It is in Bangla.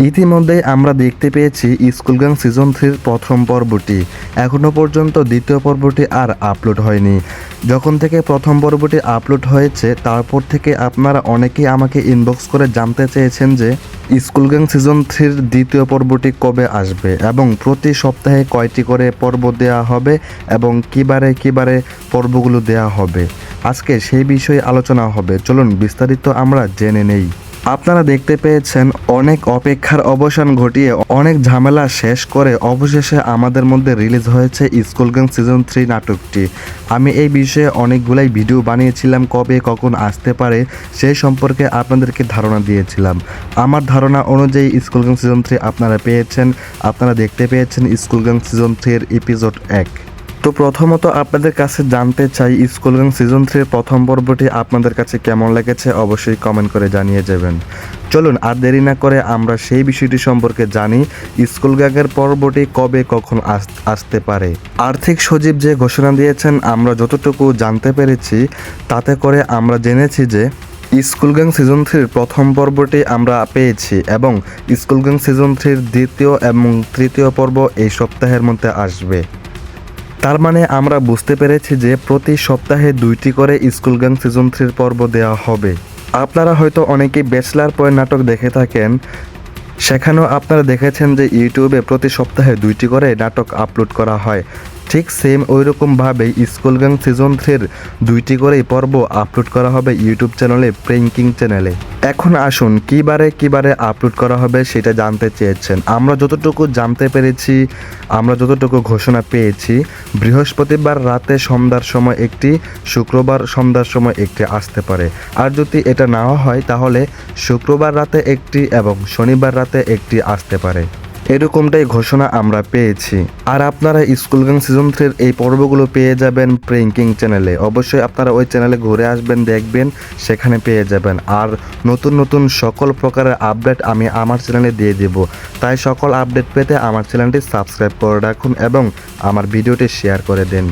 ইতিমধ্যেই আমরা দেখতে পেয়েছি স্কুল গ্যাং সিজন 3-র প্রথম পর্বটি। এখনও পর্যন্ত দ্বিতীয় পর্বটি আর আপলোড হয়নি। যখন থেকে প্রথম পর্বটি আপলোড হয়েছে তারপর থেকে আপনারা অনেকেই আমাকে ইনবক্স করে জানতে চেয়েছেন যে স্কুল গ্যাং সিজন 3-র দ্বিতীয় পর্বটি কবে আসবে এবং প্রতি সপ্তাহে কয়টি করে পর্ব দেওয়া হবে এবং কিবারে পর্বগুলো দেওয়া হবে। আজকে সেই বিষয়ে আলোচনা হবে, চলুন বিস্তারিত আমরা জেনে নেই। আপনারা দেখতে পেয়েছেন অনেক অপেক্ষার অবসান ঘটিয়ে অনেক ঝামেলা শেষ করে অবশেষে আমাদের মধ্যে রিলিজ হয়েছে স্কুল গ্যাং সিজন 3 নাটকটি। আমি এই বিষয়ে অনেকগুলাই ভিডিও বানিয়েছিলাম, কবে কখন আসতে পারে সেই সম্পর্কে আপনাদেরকে ধারণা দিয়েছিলাম। আমার ধারণা অনুযায়ী স্কুল গ্যাং সিজন 3 আপনারা পেয়েছেন। আপনারা দেখতে পেয়েছেন স্কুল গ্যাং সিজন 3-এর এপিসোড 1। তো প্রথমত আপনাদের কাছে জানতে চাই স্কুল গ্যাং সিজন 3-এর প্রথম পর্বটি আপনাদের কাছে কেমন লেগেছে, অবশ্যই কমেন্ট করে জানিয়ে যাবেন। চলুন আর দেরি না করে আমরা সেই বিষয়টি সম্পর্কে জানি। স্কুল গ্যাংয়ের পর্বটি কবে কখন আসতে পারে। আর্থিক সচিব যে ঘোষণা দিয়েছেন আমরা যতটুকু জানতে পেরেছি তাতে করে আমরা জেনেছি যে স্কুল গ্যাং সিজন 3-র প্রথম পর্বটি আমরা পেয়েছি এবং স্কুল গ্যাং সিজন 3-র দ্বিতীয় এবং তৃতীয় পর্ব এই সপ্তাহের মধ্যে আসবে। তার মানে আমরা বুঝতে পেরেছি যে প্রতি সপ্তাহে 2টি করে স্কুল গ্যাং সিজন 3-র পর্ব দেওয়া হবে। আপনারা হয়তো অনেকেই ব্যাচলার পয়েন্ট নাটক দেখে থাকেন, সেখানেও আপনারা দেখেছেন যে ইউটিউবে প্রতি সপ্তাহে 2টি করে নাটক আপলোড করা হয়। ঠিক সেম ওইরকমভাবেই স্কুল গ্যাং সিজন 3-র 2টি করেই পর্ব আপলোড করা হবে ইউটিউব চ্যানেলে, প্রেঙ্কিং চ্যানেলে। এখন আসুন কিবারে আপলোড করা হবে সেটা জানতে চেয়েছেন। আমরা যতটুকু জানতে পেরেছি, আমরা যতটুকু ঘোষণা পেয়েছি, বৃহস্পতিবার রাতে সন্ধ্যার সময় একটি, শুক্রবার সন্ধ্যার সময় একটি আসতে পারে। আর যদি এটা নাও হয় তাহলে শুক্রবার রাতে একটি এবং শনিবার রাতে একটি আসতে পারে। এরকমটাই ঘোষণা আমরা পেয়েছি। আর আপনারা স্কুল গ্যাং সিজন 3-এর এই পর্বগুলো পেয়ে যাবেন প্রেঙ্কিং চ্যানেলে। অবশ্যই আপনারা ওই চ্যানেলে ঘুরে আসবেন, দেখবেন, সেখানে পেয়ে যাবেন। আর নতুন সকল প্রকারের আপডেট আমি আমার চ্যানেলে দিয়ে দেব। তাই সকল আপডেট পেতে আমার চ্যানেলটি সাবস্ক্রাইব করে রাখুন এবং আমার ভিডিওটি শেয়ার করে দিন।